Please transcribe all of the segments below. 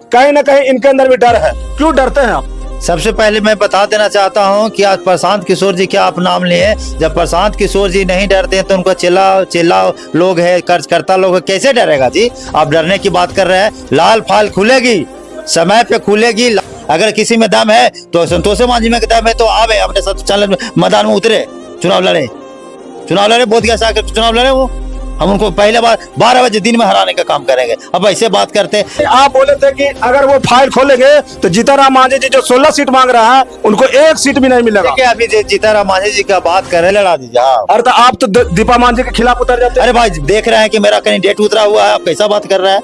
कहीं ना कहीं इनके अंदर भी डर है। क्यों डरते हैं आप? सबसे पहले मैं बता देना चाहता हूं कि आज प्रशांत किशोर जी क्या आप नाम लिए। जब प्रशांत किशोर जी नहीं डरते हैं तो उनको चिल्ला लोग है, कर्जकर्ता लोग है, कैसे डरेगा जी? आप डरने की बात कर रहे हैं। लाल फाइल खुलेगी, समय पे खुलेगी। अगर किसी में दम है तो संतोष मांझी में दम है तो आवे अपने साथ चल मैदान में उतरे, चुनाव लड़े बोध गया चुनाव लड़े। वो हम उनको पहले बार 12 बजे दिन में हराने का काम करेंगे। अब ऐसे बात करते हैं। आप बोले थे कि अगर वो फाइल खोलेंगे तो जीतनराम मांझी जी जो 16 सीट मांग रहा है उनको एक सीट भी नहीं मिलेगा। देखिए अभी जीतनराम मांझी जी का बात कर रहे, लड़ा दीजिए। अरे तो आप तो दीपा मांझी के खिलाफ उतर जाते। अरे भाई देख रहे हैं कि मेरा कैंडिडेट उतरा हुआ है, आप कैसा बात कर रहे हैं?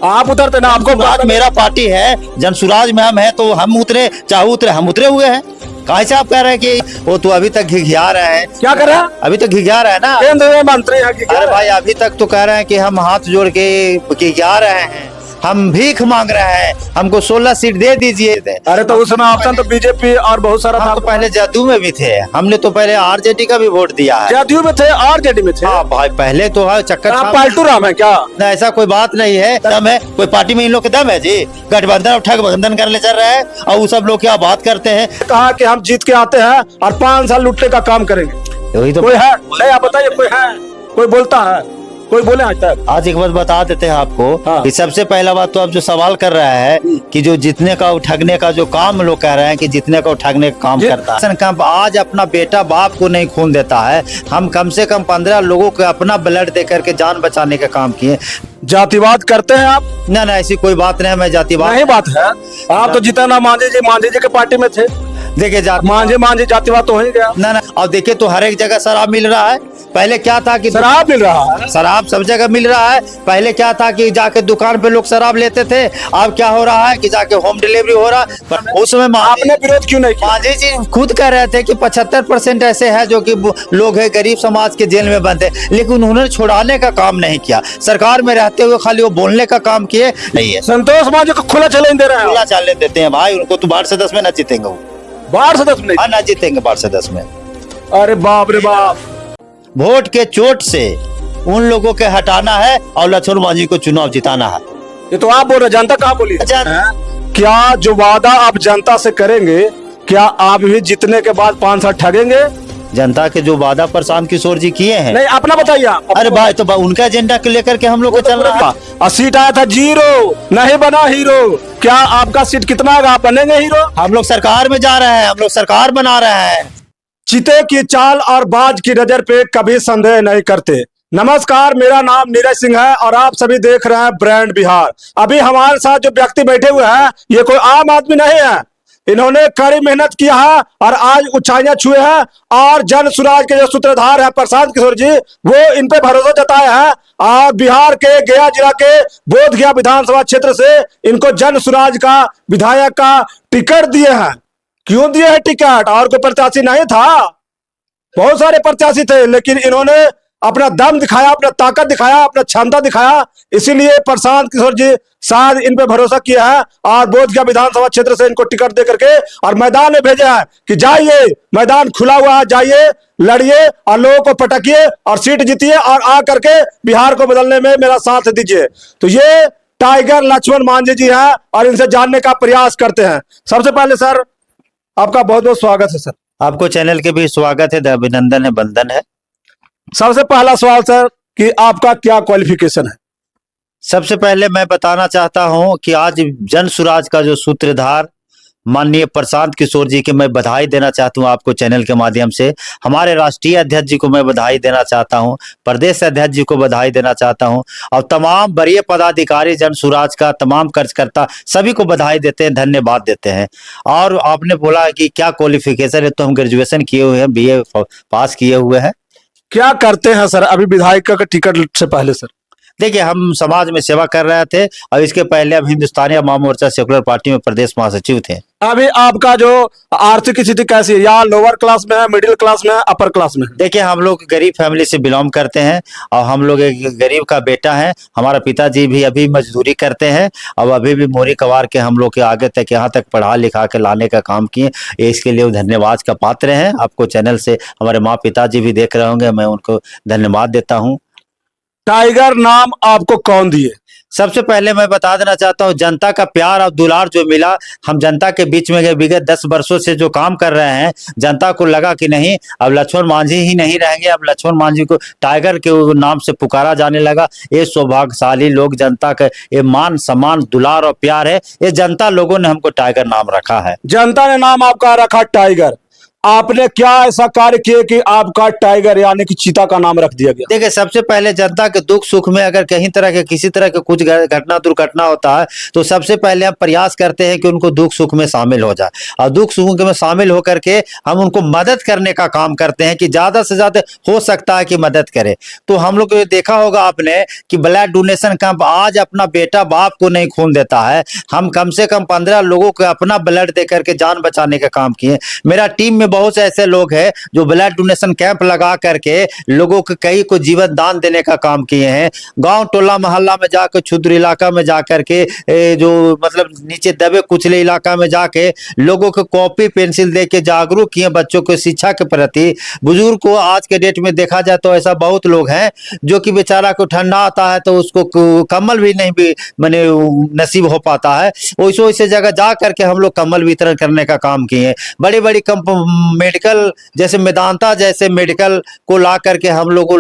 आप उतरते ना, आपको बात मेरा पार्टी है, जनसुराज में हम है तो हम उतरे, चाहे उतरे, हम उतरे हुए हैं। कहाँ से आप कह रहे हैं कि वो तो अभी तक घिघिया रहे हैं? क्या कर रहे हैं? अभी तक घिघिया रहे हैं ना, केंद्र में मंत्री हैं कि अरे भाई अभी तक तो कह रहे हैं कि हम हाथ जोड़ के घिघिया रहे हैं, हम भीख मांग रहे हैं, हमको 16 सीट दे दीजिए। अरे तो उस समय ऑप्शन तो बीजेपी और बहुत सारा था। तो पहले जदयू में भी थे, हमने तो पहले आरजेडी का भी वोट दिया है। जदयू में थे, आरजेडी में थे। हाँ भाई पहले तो है चक्कर। आप पालतू राम है क्या? ना ऐसा कोई बात नहीं है। दम है कोई पार्टी में इन लोग के दम है जी? गठबंधन और ठगबंधन करने चल रहे हैं और वो सब लोग क्या बात करते हैं। कहा कि हम जीत के आते हैं और 5 साल लुटने का काम करेंगे। वही तो कोई है नहीं? आप बताइए, कोई है? कोई बोलता है? कोई बोले आज तक? आज एक बात बता देते हैं आपको। हाँ। कि सबसे पहला बात तो आप जो सवाल कर रहा है कि जो जितने का ठगने का जो काम लोग कह रहे हैं कि जितने का ठगने का काम करता है। काम आज अपना बेटा बाप को नहीं खून देता है। हम कम से कम 15 लोगों को अपना ब्लड दे करके जान बचाने का काम किए। जातिवाद करते हैं आप? ना ऐसी कोई बात नहीं है, मैं जातिवाद नहीं बात है। आप तो जीतनराम मांझी जी के पार्टी में थे। देखिए मांझी जातिवाद तो हो ही गया ना। अब देखिए तो हर एक जगह शराब मिल रहा है। पहले क्या था कि शराब मिल रहा है, शराब सब जगह मिल रहा है। पहले क्या था कि जाके दुकान पे लोग शराब लेते थे। अब क्या हो रहा है कि जाके होम डिलीवरी हो रहा है। उस समय आपने विरोध क्यों नहीं किया? मांझी जी खुद कह रहे थे कि 75% ऐसे हैं जो कि लोग है गरीब समाज के जेल में बंद है, लेकिन उन्होंने छुड़ाने का काम नहीं किया। सरकार में रहते हुए खाली वो बोलने का काम किए नहीं है। संतोष मांझी को खुला चैलेंज दे रहे हैं। खुला चैलेंज देते हैं भाई, उनको तो 12 से 10 में न जीतेंगे। वो 12 से 10 में न जीतेंगे 12 से 10 में। अरे बाप रे बाप। वोट के चोट से उन लोगों के हटाना है और लक्ष्मण मांझी को चुनाव जिताना है। ये तो आप बोल रहे, जनता कहाँ बोली? क्या जो वादा आप जनता से करेंगे, क्या आप भी जीतने के बाद 5 साल ठगेंगे? जनता के जो वादा प्रशांत किशोर जी किए हैं। नहीं अपना बताइए आप। अरे भाई तो उनका एजेंडा को लेकर के हम लोग को चल रहा है। और सीट आया था 0, नहीं बना हीरो। क्या आपका सीट कितना आएगा, आप बनेंगे हीरो? हम लोग सरकार में जा रहे हैं, हम लोग सरकार बना रहे हैं। चीते की चाल और बाज की नजर पे कभी संदेह नहीं करते। नमस्कार, मेरा नाम नीरज सिंह है और आप सभी देख रहे हैं ब्रांड बिहार। अभी हमारे साथ जो व्यक्ति बैठे हुए हैं ये कोई आम आदमी नहीं है। इन्होंने कड़ी मेहनत किया है और आज ऊंचाइयां छुए हैं। और जन सुराज के जो सूत्रधार है प्रशांत किशोर जी, वो इन पे भरोसा जताया है। और बिहार के गया जिला के बोध गया विधानसभा क्षेत्र से इनको जन सुराज का विधायक का टिकट दिए हैं। क्यों दिए है टिकट? और कोई प्रत्याशी नहीं था, बहुत सारे प्रत्याशी थे, लेकिन इन्होंने अपना दम दिखाया, अपना ताकत दिखाया, अपना क्षमता दिखाया। इसीलिए प्रशांत किशोर जी शायद इन पे भरोसा किया है और बोध गया विधानसभा क्षेत्र से इनको टिकट दे करके और मैदान में भेजा है कि जाइए, मैदान खुला हुआ है, जाइए, लड़िए और लोगों को पटकिए और सीट जीतिए और आ करके बिहार को बदलने में मेरा साथ दीजिए। तो ये टाइगर लक्ष्मण मांझी जी हैं और इनसे जानने का प्रयास करते हैं। सबसे पहले सर आपका बहुत बहुत स्वागत है। सर आपको चैनल के भी स्वागत है, अभिनंदन है, बंधन है। सबसे पहला सवाल सर कि आपका क्या क्वालिफिकेशन है? सबसे पहले मैं बताना चाहता हूं कि आज जन सुराज का जो सूत्रधार माननीय प्रशांत किशोर जी के मैं बधाई देना चाहता हूं आपको चैनल के माध्यम से। हमारे राष्ट्रीय अध्यक्ष जी को मैं बधाई देना चाहता हूं, प्रदेश अध्यक्ष जी को बधाई देना चाहता हूं और तमाम वरीय पदाधिकारी जन सुराज का, तमाम कार्यकर्ता सभी को बधाई देते हैं, धन्यवाद देते हैं। और आपने बोला कि क्या क्वालिफिकेशन है, तो हम ग्रेजुएशन किए हुए हैं, BA पास किए हुए हैं। क्या करते हैं सर अभी विधायक का टिकट से पहले? सर देखिए हम समाज में सेवा कर रहे थे और इसके पहले अब हिंदुस्तानी अवाम मोर्चा सेकुलर पार्टी में प्रदेश महासचिव थे। अभी आपका जो आर्थिक स्थिति कैसी है? या लोअर क्लास में है, मिडिल क्लास में है, अपर क्लास में है? देखिए हम लोग गरीब फैमिली से बिलोंग करते हैं और हम लोग एक गरीब का बेटा है। हमारा पिताजी भी अभी मजदूरी करते हैं और अभी भी मोरी कवार के हम लोग के आगे तक यहाँ तक पढ़ा लिखा के लाने का काम किए। इसके लिए धन्यवाद का पात्र हैं। आपको चैनल से हमारे माँ पिताजी भी देख रहे होंगे, मैं उनको धन्यवाद देता हूँ। टाइगर नाम आपको कौन दिए? सबसे पहले मैं बता देना चाहता हूँ, जनता का प्यार और दुलार जो मिला, हम जनता के बीच में विगत 10 वर्षों से जो काम कर रहे हैं, जनता को लगा कि नहीं अब लक्ष्मण मांझी ही नहीं रहेंगे, अब लक्ष्मण मांझी को टाइगर के नाम से पुकारा जाने लगा। ये सौभाग्यशाली लोग, जनता का ये मान सम्मान दुलार और प्यार है, ये जनता लोगों ने हमको टाइगर नाम रखा है। जनता ने नाम आपका रखा टाइगर। आपने क्या ऐसा कार्य किए कि आपका टाइगर यानी कि चीता का नाम रख दिया गया? देखिए, सबसे पहले जनता के दुख सुख में अगर कहीं तरह के किसी तरह के कुछ घटना दुर्घटना होता है तो सबसे पहले हम प्रयास करते हैं कि उनको दुख सुख में शामिल हो जाए, और दुख सुख में शामिल होकर के हम उनको मदद करने का काम करते हैं कि ज्यादा से ज्यादा हो सकता है कि मदद करें। तो हम लोग को देखा होगा आपने कि ब्लड डोनेशन कैंप, आज अपना बेटा बाप को नहीं खून देता है, हम कम से कम 15 लोगों को अपना ब्लड दे करके जान बचाने का काम किए। मेरा टीम में बहुत से ऐसे लोग हैं जो ब्लड डोनेशन कैंप लगा करके लोगों के कई को जीवन दान देने का काम किए हैं। गांव टोला मोहल्ला में जाकर, क्षुद्र इलाका में जाकर के, जो मतलब नीचे दबे कुचले इलाका में जाके लोगों को कॉपी पेंसिल दे के जागरूक किए बच्चों को शिक्षा के प्रति। बुजुर्ग को आज के डेट में देखा जाए तो ऐसा बहुत लोग हैं जो कि बेचारा को ठंडा आता है तो उसको कम्बल भी नहीं भी मैंने नसीब हो पाता है, वैसे वैसे जगह जा करके हम लोग कम्बल वितरण करने का काम किए। बड़ी बड़ी मेडिकल जैसे मेदांता जैसे मेडिकल को ला करके हम लोगों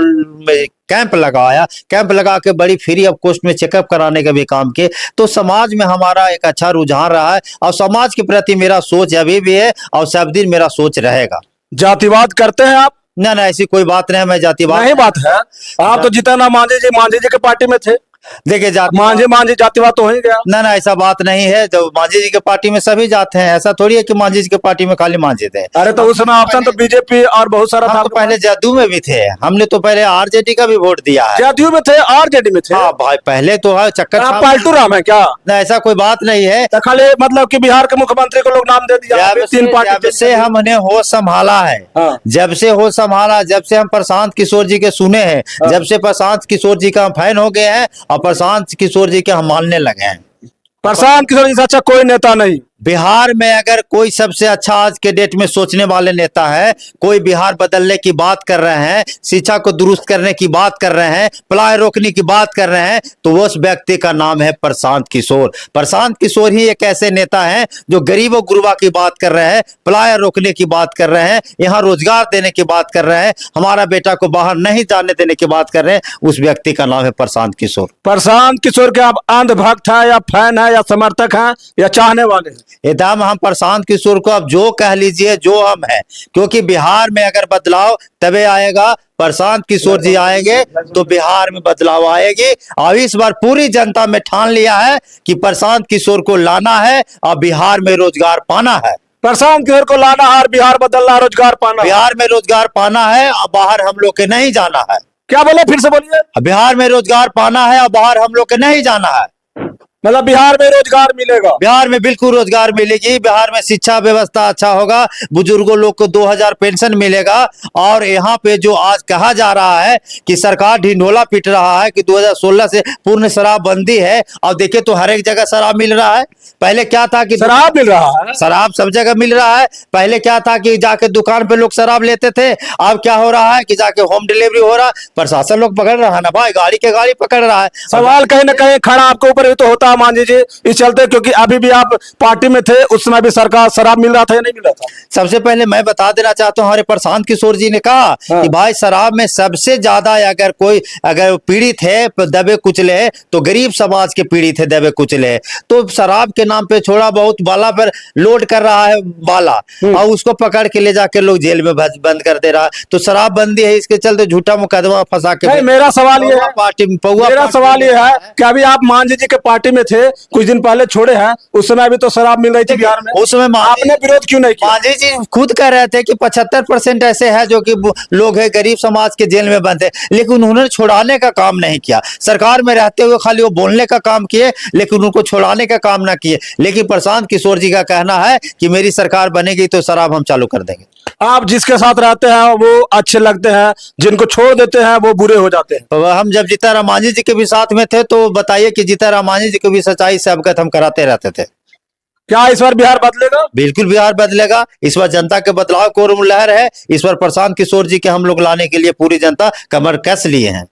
में कैंप लगाया, कैंप लगा के बड़ी फ्री ऑफ कॉस्ट में चेकअप कराने का भी काम किए। तो समाज में हमारा एक अच्छा रुझान रहा है और समाज के प्रति मेरा सोच अभी भी है और सब दिन मेरा सोच रहेगा। जातिवाद करते हैं आप? ना ना, ऐसी कोई बात नहीं, मैं जातिवाद नहीं बात है। आप तो जितना मांझी जी के पार्टी में थे। देखिए, मांझी जातिवाद तो हो ही गया। ना ना, ऐसा बात नहीं है। जब मांझी जी के पार्टी में सभी जाते हैं, ऐसा थोड़ी है कि मांझी जी के पार्टी में खाली मांझी थे। अरे तो उस समय ऑप्शन तो बीजेपी और बहुत सारा था। तो पहले जदयू में भी थे, हमने तो पहले आरजेडी का भी वोट दिया है। जदयू में थे, आरजेडी में थे। हाँ भाई, पहले तो है चक्कर आप पालतू राम है क्या? ना, ऐसा कोई बात नहीं है। तो खाली मतलब कि बिहार के मुख्यमंत्री को लोग नाम दे दिया। जब से हमने होश संभाला है, हाँ। जब से होश संभाला, जब से हम प्रशांत किशोर जी के सुने हैं, जब से प्रशांत किशोर जी का हम फैन हो गए हैं और प्रशांत किशोर जी के हम मानने लगे हैं। प्रशांत किशोर जी से अच्छा कोई नेता नहीं बिहार में। अगर कोई सबसे अच्छा आज के डेट में सोचने वाले नेता है, कोई बिहार बदलने की बात कर रहे हैं, शिक्षा को दुरुस्त करने की बात कर रहे हैं, पलायन रोकने की बात कर रहे हैं, तो उस व्यक्ति का नाम है प्रशांत किशोर। प्रशांत किशोर ही एक ऐसे नेता हैं जो गरीबों गुरबा की बात कर रहे हैं, पलायन रोकने की बात कर रहे हैं, यहाँ रोजगार देने की बात कर रहे हैं, हमारा बेटा को बाहर नहीं जाने देने की बात कर रहे हैं। उस व्यक्ति का नाम है प्रशांत किशोर। प्रशांत किशोर के आप अंधभक्त है या फैन है या समर्थक है या चाहने वाले हैं? एकदम हम प्रशांत किशोर को अब जो कह लीजिए, जो हम हैं, क्योंकि बिहार में अगर बदलाव तभी आएगा, प्रशांत किशोर जी आएंगे तो बिहार में बदलाव आएगी। और इस बार पूरी जनता में ठान लिया है कि प्रशांत किशोर को लाना है और बिहार में रोजगार पाना है। प्रशांत किशोर को लाना है और बिहार बदलना, रोजगार पाना, बिहार में रोजगार पाना है और बाहर हम लोग के नहीं जाना है। क्या बोले, फिर से बोलिए। बिहार में रोजगार पाना है और बाहर हम लोग के नहीं जाना है। मतलब बिहार में रोजगार मिलेगा? बिहार में बिल्कुल रोजगार मिलेगी। बिहार में शिक्षा व्यवस्था अच्छा होगा, बुजुर्गों लोग को 2000 पेंशन मिलेगा। और यहाँ पे जो आज कहा जा रहा है कि सरकार ढिंढोला पीट रहा है कि 2016 से पूर्ण शराबबंदी है, और देखिए तो हर एक जगह शराब मिल रहा है। पहले क्या था कि शराब मिल रहा है, शराब सब जगह मिल रहा है। पहले क्या था कि जाके दुकान पे लोग शराब लेते थे, अब क्या हो रहा है कि जाके होम डिलीवरी हो रहा है। प्रशासन लोग पकड़ रहा है ना भाई, गाड़ी के गाड़ी पकड़ रहा है। सवाल कहीं ना कहीं खड़ा आपके ऊपर भी तो होता है मांझी जी, इस चलते क्योंकि अभी भी आप पार्टी में थे, उस समय भी सरकार शराब मिल रहा था या नहीं मिल रहा था? सबसे पहले मैं बता देना चाहता हूँ, हमारे प्रशांत किशोर जी ने कहा कि भाई शराब में सबसे ज्यादा अगर पीड़ित है, दबे कुचले है, तो गरीब समाज के पीड़ित है, दबे कुचले है। तो शराब के नाम पे थोड़ा बहुत बाला पर लोड कर रहा है बाला, और उसको पकड़ के ले जाके लोग जेल में बंद कर दे रहा है। तो शराब बंदी है, इसके चलते झूठा मुकदमा फंसा के। मेरा सवाल ये है, मेरा सवाल ये है कि अभी आप मांझी जी के पार्टी में थे, कुछ दिन पहले छोड़े हैं, उस समय भी तो शराब मिल रही थी बिहार में, उस समय आपने विरोध क्यों नहीं किया? मांझी जी खुद कह रहे थे कि 75% ऐसे हैं जो कि लोग है गरीब समाज के जेल में बंद है, लेकिन उन्होंने छुड़ाने का काम नहीं किया। सरकार में रहते हुए खाली वो बोलने का काम किए, लेकिन उनको छुड़ाने का काम ना किए। लेकिन प्रशांत किशोर जी का कहना है कि मेरी सरकार बनेगी तो शराब हम चालू कर देंगे। आप जिसके साथ रहते हैं वो अच्छे लगते हैं, जिनको छोड़ देते हैं वो बुरे हो जाते हैं। तो हम जब जीताराम मांझी जी के भी साथ में थे, तो बताइए कि जीताराम मांझी जी को भी सच्चाई से अवगत हम कराते रहते थे। क्या इस बार बिहार बदलेगा? बिल्कुल बिहार बदलेगा। इस बार जनता के बदलाव को लहर है। इस बार प्रशांत किशोर जी के हम लोग लाने के लिए पूरी जनता कमर कस लिए हैं।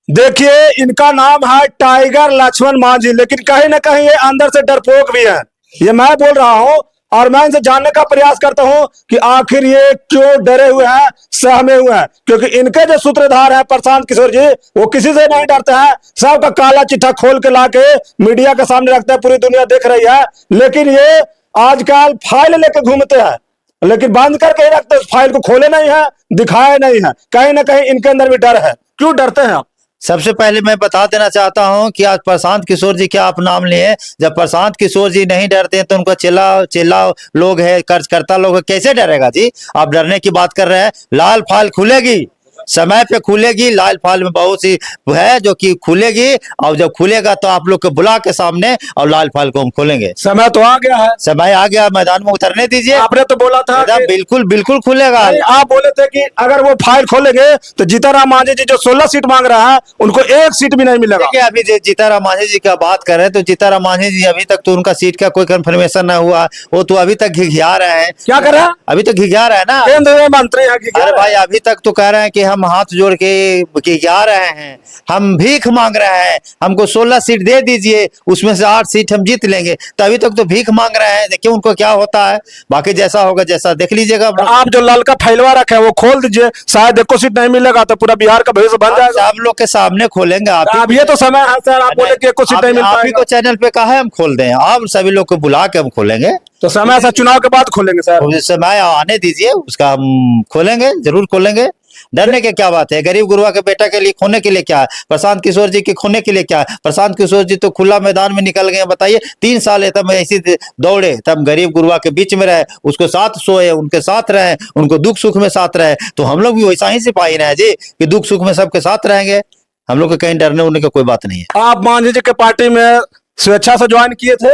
देखिए, इनका नाम है टाइगर लक्ष्मण मांझी, लेकिन कहीं ना कहीं ये अंदर से डरपोक भी है। ये मैं बोल रहा हूं और मैं इनसे जानने का प्रयास करता हूं कि आखिर ये क्यों डरे हुए हैं, सहमे हुए हैं। क्योंकि इनके जो सूत्रधार है प्रशांत किशोर जी, वो किसी से नहीं डरते हैं। सबका काला चिट्ठा खोल के लाके मीडिया के सामने रखते हैं, पूरी दुनिया देख रही है। लेकिन ये आजकल फाइल लेके घूमते हैं, लेकिन बंद करके ही रखते, उस फाइल को खोले नहीं है, दिखाए नहीं है। कहीं ना कहीं इनके अंदर भी डर है। क्यों डरते हैं आप? सबसे पहले मैं बता देना चाहता हूं कि आज प्रशांत किशोर जी क्या आप नाम लिए। जब प्रशांत किशोर जी नहीं डरते हैं तो उनको चेला लोग है, कर्जकर्ता लोग है, कैसे डरेगा जी? आप डरने की बात कर रहे हैं। लाल फाइल खुलेगी, समय पे खुलेगी। लाल फाइल में बहुत सी है जो कि खुलेगी, और जब खुलेगा तो आप लोग को बुला के सामने और लाल फाइल को हम खोलेंगे। समय तो आ गया है, समय आ गया, मैदान में उतरने दीजिए। आपने तो बोला था मैदान कि बिल्कुल बिल्कुल खुलेगा। नहीं, आप बोले थे कि अगर वो फाइल खोलेंगे तो जीताराम मांझी जी जो 16 सीट मांग रहा है उनको एक सीट भी नहीं मिलेगा। देखिए, अभी जीताराम मांझी जी का बात कर रहे हैं तो जीताराम मांझी जी अभी तक तो उनका सीट का कोई कंफर्मेशन ना हुआ। वो तो अभी तक घिघिया रहे हैं। क्या कर रहा है? अभी तक घिघिया रहे हैं ना। केंद्र में मंत्री है कि क्या? अरे भाई, अभी तक तो कह रहे हैं कि हम हाथ जोड़ के घिघिया रहे हैं, हम भीख मांग रहे हैं, हमको 16 सीट दे दीजिए, उसमें से 8 सीट हम जीत लेंगे। तो अभी तक तो भीख मांग रहे हैं। देखिए उनको क्या होता है, बाकी जैसा होगा जैसा देख लीजिएगा। आप जो लाल का फैलवा रखे हैं वो खोल दीजिए, शायद एको सीट नहीं मिलेगा तो पूरा बिहार का भविष्य बन जाएगा। आप लोग के सामने खोलेंगे। अब ये तो समय है सर, आप बोले कि एको सीट नहीं मिल आप ही पाएगा। को चैनल पे कहा है हम खोल दें, आप सभी लोग को बुला के हम खोलेंगे। तो समय से चुनाव के बाद खोलेंगे सर। तो समय आने दीजिए, उसका हम खोलेंगे, जरूर खोलेंगे। डरने की क्या बात है? गरीब गुरबा के बेटा के लिए खोने के लिए क्या है? प्रशांत किशोर जी के खोने के लिए क्या है? प्रशांत किशोर जी तो खुला मैदान में निकल गए। बताइए, 3 साल तब ऐसी दौड़े, तब गरीब गुरबा के बीच में रहे, उसको साथ सोए, उनके साथ रहे, उनको दुख सुख में साथ रहे। तो हम लोग भी वैसा ही सिपाही रहे जी कि दुख सुख में सबके साथ रहेंगे। हम लोग को कहीं डरने उड़ने की कोई बात नहीं है। आप मांझी जी के पार्टी में स्वेच्छा से ज्वाइन किए थे?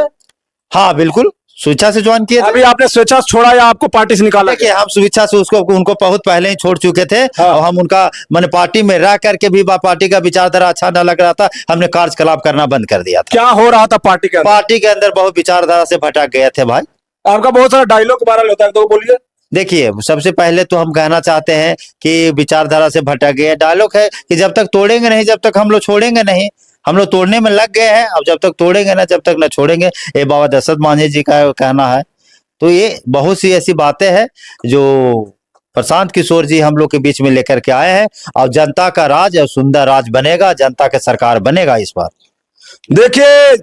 हाँ बिल्कुल, स्वेच्छा से ज्वाइन किए थे। अभी आपने स्वेच्छा से छोड़ा या आपको पार्टी से निकाला? देखिए, हम स्वेच्छा से उनको बहुत पहले ही छोड़ चुके थे। हाँ। और हम उनका मैंने पार्टी में रह करके भी पार्टी का विचारधारा अच्छा न लग रहा था, हमने कार्यकलाप करना बंद कर दिया था। क्या हो रहा था पार्टी के अंदर? पार्टी के अंदर बहुत विचारधारा से भटक गए थे भाई। आपका बहुत सारा डायलॉग वायरल होता है, तो बोलिए। देखिए, सबसे पहले तो हम कहना चाहते हैं कि विचारधारा से भटक गए। डायलॉग है कि जब तक तोड़ेंगे नहीं, जब तक हम लोग छोड़ेंगे नहीं। हम लोग तोड़ने में लग गए हैं, अब जब तक तोड़ेंगे ना, जब तक न छोड़ेंगे। ये बाबा दशरथ मांझी जी का कहना है। तो ये बहुत सी ऐसी बातें हैं जो प्रशांत किशोर जी हम लोग के बीच में लेकर के आए हैं। और जनता का राज और सुंदर राज बनेगा, जनता का सरकार बनेगा इस बार। देखिए,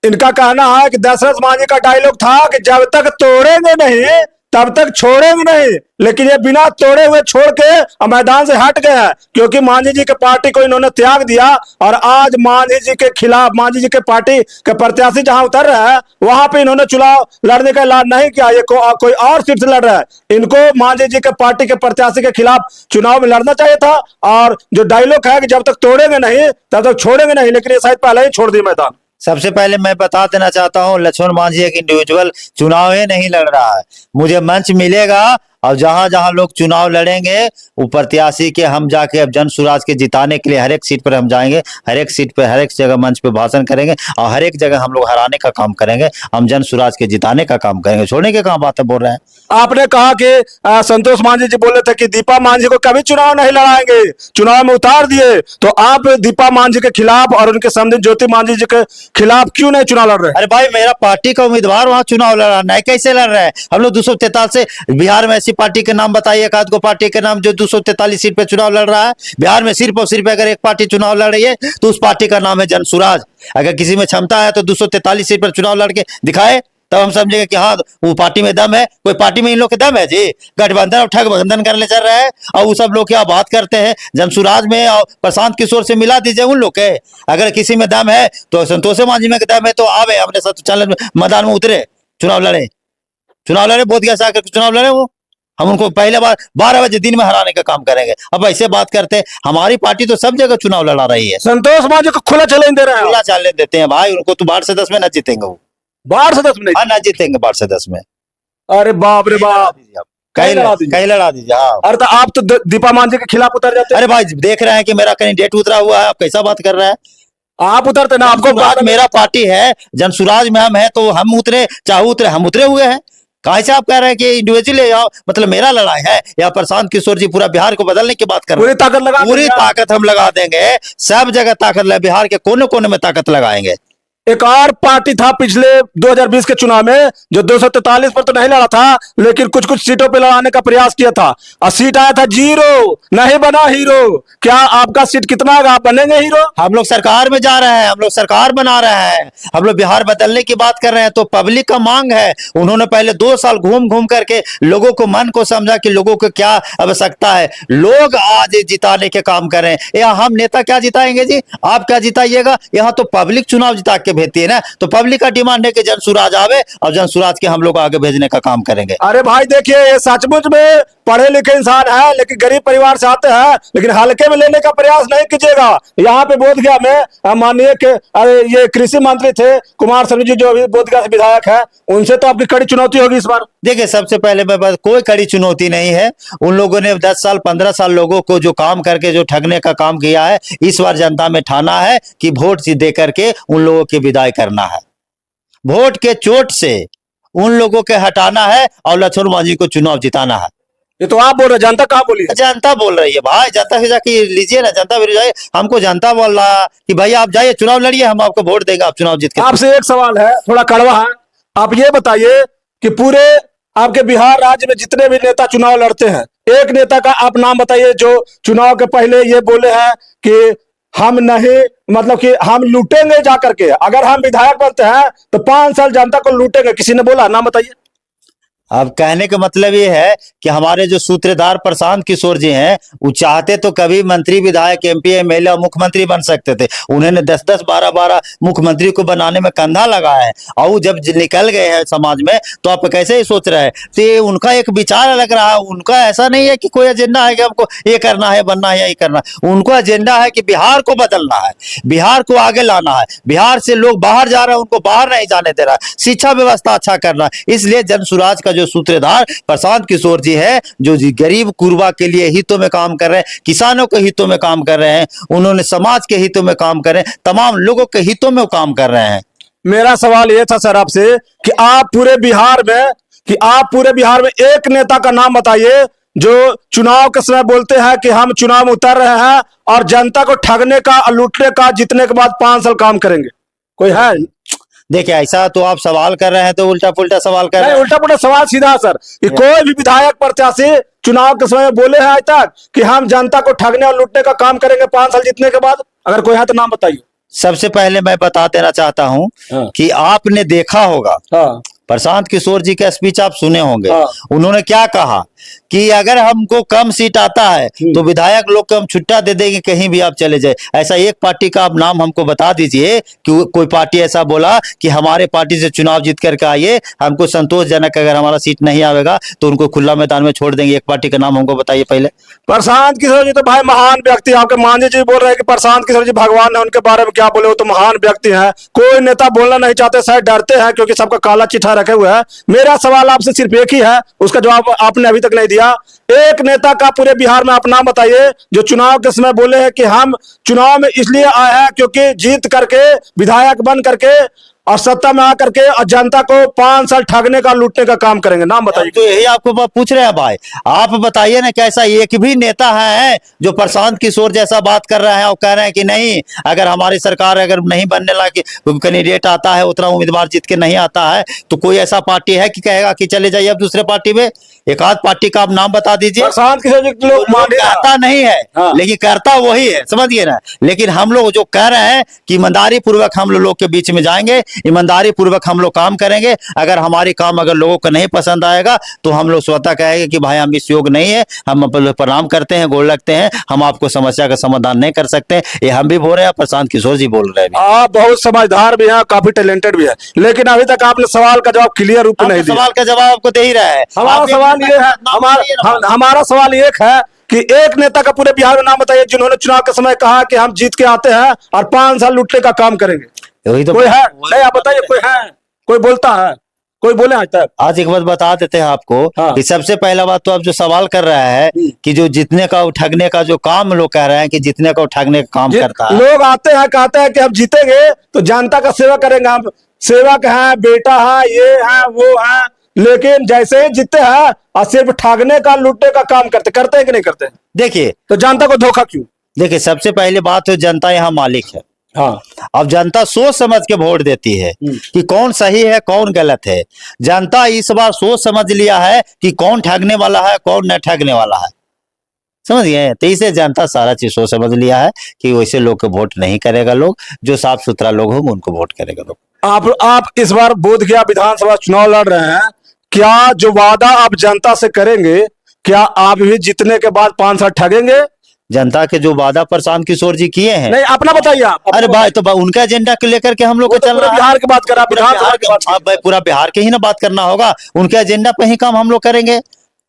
इनका कहना है कि दशरथ मांझी का डायलॉग था कि जब तक तोड़ेंगे नहीं तब तक छोड़ेंगे नहीं। लेकिन ये बिना तोड़े हुए छोड़ के मैदान से हट गए हैं, क्योंकि मांझी जी के पार्टी को इन्होंने त्याग दिया। और आज मांझी जी के खिलाफ, मांझी जी के पार्टी के प्रत्याशी जहां उतर रहे हैं वहां पे इन्होंने चुनाव लड़ने का ऐलान नहीं किया। ये कोई और सीट से लड़ रहा है। इनको मांझी जी के पार्टी के प्रत्याशी के खिलाफ चुनाव में लड़ना चाहिए था। और जो डायलॉग है कि जब तक तोड़ेंगे नहीं तब तक छोड़ेंगे नहीं, लेकिन ये शायद पहले ही छोड़ दिए मैदान। सबसे पहले मैं बता देना चाहता हूं, लक्ष्मण मांझी एक इंडिविजुअल चुनाव ही नहीं लड़ रहा है। मुझे मंच मिलेगा और जहां जहां लोग चुनाव लड़ेंगे वो प्रत्याशी के हम जाके अब जन सुराज के जिताने के लिए हर एक सीट पर हम जाएंगे, हर एक सीट पर हर एक जगह मंच पे भाषण करेंगे और हर एक जगह हम लोग हराने का काम करेंगे। हम जन सुराज के जिताने का काम करेंगे, छोड़ने के काम बातें बोल रहे हैं। आपने कहा कि संतोष मांझी जी बोले थे कि दीपा मांझी को कभी चुनाव नहीं लड़ाएंगे, चुनाव में उतार दिए। तो आप दीपा मांझी के खिलाफ और उनके समधी ज्योति मांझी जी के खिलाफ क्यों नहीं चुनाव लड़ रहे? अरे भाई, मेरा पार्टी का उम्मीदवार वहां चुनाव लड़ रहा है, कैसे लड़ रहे हैं? हम लोग 243 से बिहार में ऐसी पार्टी के नाम बताइए, एक आध को पार्टी के नाम जो 243 सीट पे चुनाव लड़ रहा है। बिहार में सिर्फ और सिर्फ अगर एक पार्टी चुनाव लड़ रही है तो उस पार्टी का नाम है जन सुराज। अगर किसी में क्षमता है तो 243 सीट पर चुनाव लड़ के दिखाए, तब हम समझेंगे कि हाँ वो पार्टी में दम है। कोई पार्टी में इन लोग के दम है जी? गठबंधन और ठगबंधन करने चल रहा है। और वो सब लोग क्या बात करते हैं जनसुराज में और प्रशांत किशोर से मिला दीजिए उन लोग के। अगर किसी में दम है तो संतोष मांझी में दम है तो आवे अपने साथ चैनल में मैदान में उतरे, चुनाव लड़े बोध गया आकर चुनाव लड़े। वो हम उनको पहले बार 12 बजे दिन में हराने का काम करेंगे। अब ऐसे बात करते हैं, हमारी पार्टी तो सब जगह चुनाव लड़ा रही है। संतोष मांझी को खुला चैलेंज दे रहे हैं? खुला चैलेंज देते हैं भाई उनको, तो 12 से 10 में न जीतेंगे वो। 12 से 10 में? हाँ, ना जीतेंगे 12 से 10 में। अरे बाप रे बाप, कहीं लड़ा दीजिए। हाँ, अरे तो आप तो दीपा मांझी के खिलाफ उतर जाते। अरे भाई, देख रहे हैं कि मेरा कैंडिडेट उतरा हुआ है, आप कैसा बात कर रहे हैं? आप उतरते ना, आपको आज मेरा पार्टी है जनसुराज में, हम है तो हम उतरे, चाहे उतरे, हम उतरे हुए हैं। कहाँ से आप कह रहे हैं कि इंडिविजुअली मतलब मेरा लड़ाई है, या प्रशांत किशोर जी पूरा बिहार को बदलने की बात कर रहे पूरी ताकत लगा हैं? पूरी देंगे। ताकत हम लगा देंगे, सब जगह ताकत लगा, बिहार के कोने कोने में ताकत लगाएंगे। एक और पार्टी था पिछले 2020 के चुनाव में जो 243 पर तो नहीं लड़ा था, लेकिन कुछ कुछ सीटों पे लड़ाने का प्रयास किया था और सीट आया था 0, नहीं बना हीरो। क्या आपका सीट कितना है, आप बनेंगे हीरो? हम लोग सरकार में जा रहे हैं, हम लोग सरकार बना रहे हैं, हम लोग बिहार बदलने की बात कर रहे हैं, तो पब्लिक का मांग है। उन्होंने पहले 2 साल घूम घूम करके लोगों को मन को समझा कि लोगों को क्या आवश्यकता है, लोग आज जिताने के काम कर रहे हैं। या हम नेता क्या जिताएंगे जी, आप क्या जिताइएगा? यहाँ तो पब्लिक चुनाव जिता के भेजती है ना, तो पब्लिक का डिमांड है कि जनसुराज आवे और जनसुराज के हम लोग आगे भेजने का काम करेंगे। अरे भाई देखिए, ये सचमुच में पढ़े लिखे इंसान है, लेकिन गरीब परिवार से आते हैं, लेकिन हल्के में लेने का प्रयास नहीं कीजिएगा। यहाँ पे बोधगया में माननीय के अरे ये कृषि मंत्री थे कुमार स्वामी जी, जो अभी बोधगया से विधायक है, उनसे तो आपकी कड़ी चुनौती होगी इस बार। देखिए, सबसे पहले मैं बात, कोई कड़ी चुनौती नहीं है। उन लोगों ने 10 साल 15 साल लोगों को जो काम करके जो ठगने का काम किया है, इस बार जनता में ठाना है कि वोट दे करके उन लोगों की विदाई करना है। वोट के चोट से उन लोगों के हटाना है और लक्ष्मण मांझी को चुनाव जिताना है। ये तो आप बोल रहे, जनता कहाँ बोली है? जनता बोल रही है भाई, जनता से जाके लीजिए ना, जनता भी जाए। हमको जनता बोल रहा है कि भाई आप जाइए चुनाव लड़िए, हम आपको वोट देंगे, आप चुनाव जीत के। आपसे एक सवाल है, थोड़ा कड़वा है। आप ये बताइए कि पूरे आपके बिहार राज्य में जितने भी नेता चुनाव लड़ते हैं, एक नेता का आप नाम बताइए जो चुनाव के पहले ये बोले हैं कि हम नहीं, मतलब कि हम लूटेंगे जा करके, अगर हम विधायक बनते हैं तो 5 साल जनता को लूटेंगे। किसी ने बोला? नाम बताइए। अब कहने का मतलब ये है कि हमारे जो सूत्रधार प्रशांत किशोर जी हैं, वो चाहते तो कभी मंत्री, विधायक, एमपी, एमएलए और मुख्यमंत्री बन सकते थे। उन्होंने 10-10, 12-12 मुख्यमंत्री को बनाने में कंधा लगाया है, और वो जब निकल गए हैं समाज में, तो आप कैसे ही सोच रहे हैं? तो ये उनका एक विचार अलग रहा। उनका ऐसा नहीं है कि कोई एजेंडा है कि हमको ये करना है, बनना है या ये करना है। उनको एजेंडा है कि बिहार को बदलना है, बिहार को आगे लाना है। बिहार से लोग बाहर जा रहे हैं, उनको बाहर नहीं जाने दे रहा है। शिक्षा व्यवस्था अच्छा करना है। इसलिए जनसुराज का जो सूत्रधार प्रशांत किशोर जी है, जो गरीब कुरबा के लिए हितों में काम कर रहे हैं, किसानों के हितों में काम कर रहे हैं, उन्होंने समाज के हितों में काम कर रहे हैं, तमाम लोगों के हितों में काम कर रहे हैं। मेरा सवाल ये था सर आपसे कि आप पूरे बिहार में एक नेता का नाम बताइए जो चुनाव के समय बोलते हैं कि हम चुनाव में उतर रहे हैं और जनता को ठगने का, लूटने का, जीतने के बाद 5 साल काम करेंगे। कोई है? देखिए, ऐसा तो आप सवाल कर रहे हैं तो उल्टा पुल्टा सवाल कर रहे हैं। उल्टा पुल्टा सवाल सीधा सर, कि कोई भी विधायक प्रत्याशी चुनाव के समय बोले हैं आज तक कि हम जनता को ठगने और लूटने का काम करेंगे 5 साल जीतने के बाद? अगर कोई है तो नाम बताइए। सबसे पहले मैं बता देना चाहता हूं कि आपने देखा होगा, प्रशांत किशोर जी का स्पीच आप सुने होंगे। उन्होंने क्या कहा कि अगर हमको कम सीट आता है तो विधायक लोग को हम छुट्टा दे देंगे, कहीं भी आप चले जाए। ऐसा एक पार्टी का आप नाम हमको बता दीजिए कि कोई पार्टी ऐसा बोला कि हमारे पार्टी से चुनाव जीत करके आइए, हमको संतोषजनक अगर हमारा सीट नहीं आवेगा तो उनको खुला मैदान में छोड़ देंगे। एक पार्टी का नाम हमको बताइए पहले। प्रशांत किशोर जी तो भाई महान व्यक्ति, आपके मांझी जी बोल रहे हैं कि प्रशांत किशोर जी भगवान है, उनके बारे में क्या बोले, वो तो महान व्यक्ति हैं। कोई नेता बोलना नहीं चाहते, शायद डरते हैं क्योंकि सबका काला चिट्ठा रखे हुए है। मेरा सवाल आपसे सिर्फ एक ही है, उसका जवाब आपने अभी तक नहीं दिया। एक नेता का पूरे बिहार में आप नाम बताइए जो चुनाव के समय बोले हैं कि हम चुनाव में इसलिए आए हैं क्योंकि जीत करके, विधायक बन करके और सत्ता में आकर के और जनता को 5 साल ठगने का, लूटने का काम करेंगे। नाम बताइए। तो यही आपको पूछ रहे हैं भाई, आप बताइए ना, कैसा एक भी नेता है जो प्रशांत किशोर जैसा बात कर रहा है और कह रहे हैं कि नहीं, अगर हमारी सरकार अगर नहीं बनने लगी, कैंडिडेट आता है, उतना उम्मीदवार जीत के नहीं आता है, तो कोई ऐसा पार्टी है कि कहेगा कि चले जाइए अब दूसरे पार्टी में? एक आध पार्टी का आप नाम बता दीजिए। प्रशांत किशोर जी लोग कहता नहीं है, लेकिन करता वही है, समझिए ना। लेकिन हम लोग जो कह रहे हैं कि ईमानदारी पूर्वक हम लोग के बीच में जाएंगे, ईमानदारी पूर्वक हम लोग काम करेंगे। अगर हमारी काम अगर लोगों को नहीं पसंद आएगा तो हम लोग स्वतः कहेंगे कि भाई हम इस योग नहीं है, हम प्रणाम करते हैं, गोल लगते हैं, हम आपको समस्या का समाधान नहीं कर सकते। ये हम भी बोल रहे हैं, प्रशांत किशोर जी बोल रहे हैं। आप बहुत समझदार भी हैं, काफी टैलेंटेड भी है, लेकिन अभी तक आपने सवाल का जवाब क्लियर रूप में नहीं दिया। सवाल का जवाब आपको दे ही रहा है। हमारा सवाल ये है, हमारा सवाल एक है कि एक नेता का पूरे बिहार में नाम बताइए जिन्होंने चुनाव के समय कहा कि हम जीत के आते हैं और 5 साल लूटने का काम करेंगे। वही तो कोई है? नहीं, आप बताइए। कोई है? कोई बोलता है? कोई बोले आज तक? आज एक बात बता देते हैं आपको कि सबसे पहला बात तो आप जो सवाल कर रहा है कि जो जीतने का, उठगने का जो काम लोग कह रहे हैं कि जीतने का, उठगने का काम करता है। लोग आते हैं, कहते हैं कि हम जीतेंगे तो जनता का सेवा करेंगे, हम सेवक हैं, बेटा है, ये है, वो है, लेकिन जैसे ही जीतते हैं और सिर्फ ठगने का लूटने का काम करते हैं कि नहीं करते? देखिए तो जनता को धोखा क्यों? देखिए, सबसे पहले बात तो जनता यहाँ मालिक है। हाँ, अब जनता सोच समझ के वोट देती है कि कौन सही है कौन गलत है। जनता इस बार सोच समझ लिया है कि कौन ठगने वाला है कौन न ठगने वाला है, समझ गए। तो इसे जनता सारा चीज सोच समझ लिया है कि वैसे लोग को वोट नहीं करेगा, लोग जो साफ सुथरा लोग होंगे उनको वोट करेगा लोग। आप इस बार बोधगया विधानसभा चुनाव लड़ रहे हैं, क्या जो वादा आप जनता से करेंगे, क्या आप भी जीतने के बाद 5 साल ठगेंगे? जनता के जो वादा प्रशांत किशोर जी किए हैं, नहीं, अपना बताइए आप। अरे भाई तो उनका एजेंडा को लेकर के हम लोग को चल रहा है। बिहार की बात कर रहा है, विधानसभा की बात। अब भाई पूरा बिहार के ही ना बात करना होगा, उनके एजेंडा पे ही काम हम लोग करेंगे।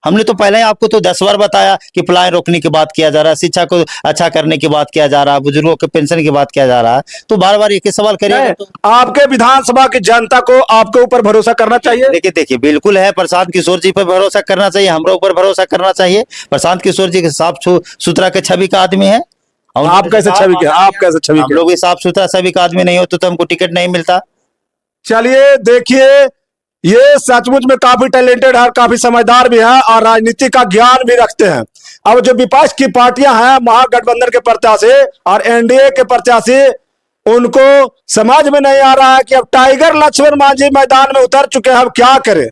हमने तो पहले ही आपको तो 10 बार बताया कि पलायन रोकने की बात किया जा रहा है, शिक्षा को अच्छा करने की बात किया जा रहा है, बुजुर्गों के पेंशन की बात किया जा रहा है, तो बार बार एक ही सवाल करिए तो। आपके विधानसभा की जनता को आपके ऊपर भरोसा करना चाहिए। देखिए बिल्कुल है, प्रशांत किशोर जी पर भरोसा करना चाहिए, हमारे ऊपर भरोसा करना चाहिए। प्रशांत किशोर जी के साफ सुथरा के छवि का आदमी है। आप कैसे छवि के? आप कैसे छवि हम के? लोग भी साफ सुथरा छवि का आदमी नहीं होते तो हमको टिकट नहीं मिलता। चलिए देखिए, ये सचमुच में काफी टैलेंटेड है, काफी समझदार भी है और राजनीति का ज्ञान भी रखते हैं। अब जो विपक्ष की पार्टियां हैं, महागठबंधन के प्रत्याशी और एनडीए के प्रत्याशी, उनको समझ में नहीं आ रहा है कि अब टाइगर लक्ष्मण मांझी मैदान में उतर चुके हैं, अब क्या करें।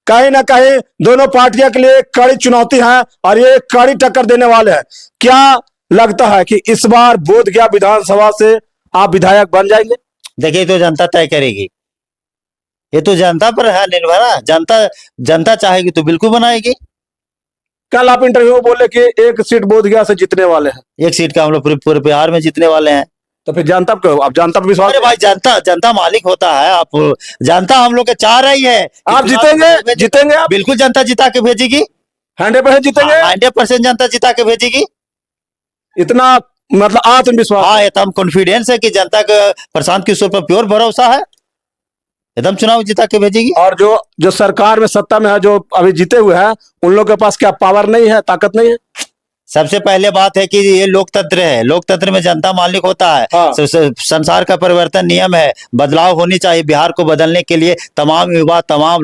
कहीं ना कहीं दोनों पार्टियों के लिए एक कड़ी चुनौती है और ये कड़ी टक्कर देने वाले हैं। क्या लगता है कि इस बार बोधगया विधानसभा से आप विधायक बन जाएंगे? देखिए तो जनता तय करेगी, ये तो जनता पर है निर्भर है। जनता चाहेगी तो बिल्कुल बनाएगी। कल आप इंटरव्यू में बोले कि 1 सीट बोधगया से जीतने वाले हैं। 1 सीट का हम लोग पूरे बिहार में जीतने वाले हैं। तो फिर जनता को, आप जनता पर विश्वास? अरे भाई जनता मालिक होता है। आप जनता हम लोग के चाह रही है आप जीतेंगे आप? बिल्कुल जनता जिता के भेजेगी, 100% जीतेंगे। 100% जनता जिता के भेजेगी। इतना मतलब आत्मविश्वास? हाँ, एकदम कॉन्फिडेंस है कि जनता का प्रशांत किशोर पर प्योर भरोसा है, एकदम चुनाव जिता के भेजेगी। और जो सरकार में सत्ता में है, जो अभी जीते हुए हैं, उन लोगों के पास क्या पावर नहीं है, ताकत नहीं है? सबसे पहले बात है कि ये लोकतंत्र है, लोकतंत्र में जनता मालिक होता है। हाँ। संसार का परिवर्तन नियम है, बदलाव होनी चाहिए। बिहार को बदलने के लिए तमाम युवा तमाम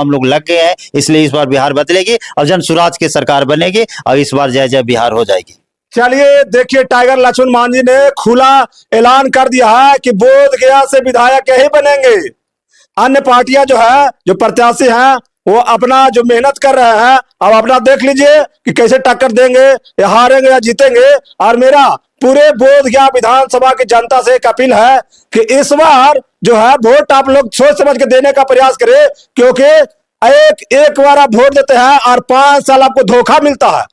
लोग लग गए हैं, इसलिए इस बार बिहार बदलेगी और जन सुराज की सरकार बनेगी और इस बार जय जय बिहार हो जाएगी। चलिए देखिए, टाइगर लक्ष्मण मांझी ने खुला ऐलान कर दिया है कि बोधगया से विधायक यही बनेंगे। अन्य पार्टियां जो है, जो प्रत्याशी हैं, वो अपना जो मेहनत कर रहे हैं, अब अपना देख लीजिए कि कैसे टक्कर देंगे, या हारेंगे या जीतेंगे। और मेरा पूरे बोधगया विधानसभा की जनता से एक अपील है कि इस बार जो है वोट आप लोग सोच समझ के देने का प्रयास करें, क्योंकि एक बार आप वोट देते हैं और 5 साल आपको धोखा मिलता है।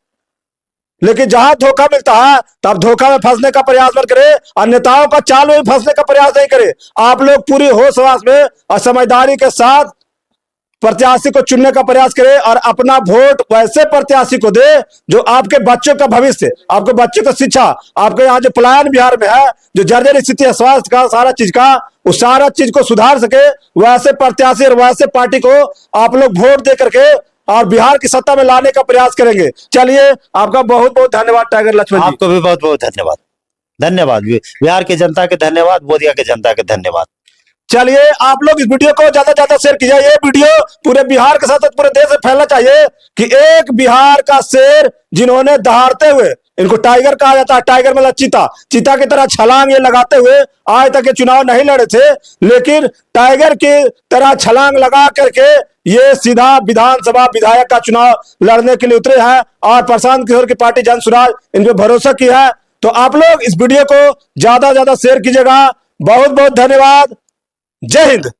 लेकिन जहां धोखा मिलता है तब धोखा में फंसने का प्रयास मत करे और नेताओं का चाल में फंसने का प्रयास नहीं करे। आप लोग पूरी होश हवास में और समझदारी के साथ प्रत्याशी को चुनने का प्रयास करें और अपना वोट वैसे प्रत्याशी को दे जो आपके बच्चों का भविष्य, आपके बच्चों का शिक्षा, आपके यहाँ जो पलायन बिहार में है, जो जर्जर स्थिति है स्वास्थ्य का, सारा चीज का, उस सारा चीज को सुधार सके। वैसे प्रत्याशी और वैसे पार्टी को आप लोग वोट दे करके और बिहार की सत्ता में लाने का प्रयास करेंगे। चलिए, आपका बहुत बहुत धन्यवाद टाइगर लक्ष्मण जी। आपको भी बहुत बहुत धन्यवाद। धन्यवाद बिहार के जनता के धन्यवाद, बोधगया के जनता के धन्यवाद। चलिए, आप लोग इस वीडियो को ज्यादा से ज्यादा शेयर कीजिए। ये वीडियो पूरे बिहार के साथ पूरे देश में फैलना चाहिए कि एक बिहार का शेर जिन्होंने दहाड़ते हुए, इनको टाइगर कहा जाता है, टाइगर मतलब चीता की तरह छलांग ये लगाते हुए आज तक ये चुनाव नहीं लड़े थे, लेकिन टाइगर की तरह छलांग लगा करके ये सीधा विधानसभा विधायक का चुनाव लड़ने के लिए उतरे हैं और प्रशांत किशोर की पार्टी जन सुराज इन पे भरोसा की है। तो आप लोग इस वीडियो को ज्यादा से ज्यादा शेयर कीजिएगा। बहुत बहुत धन्यवाद। जय हिंद।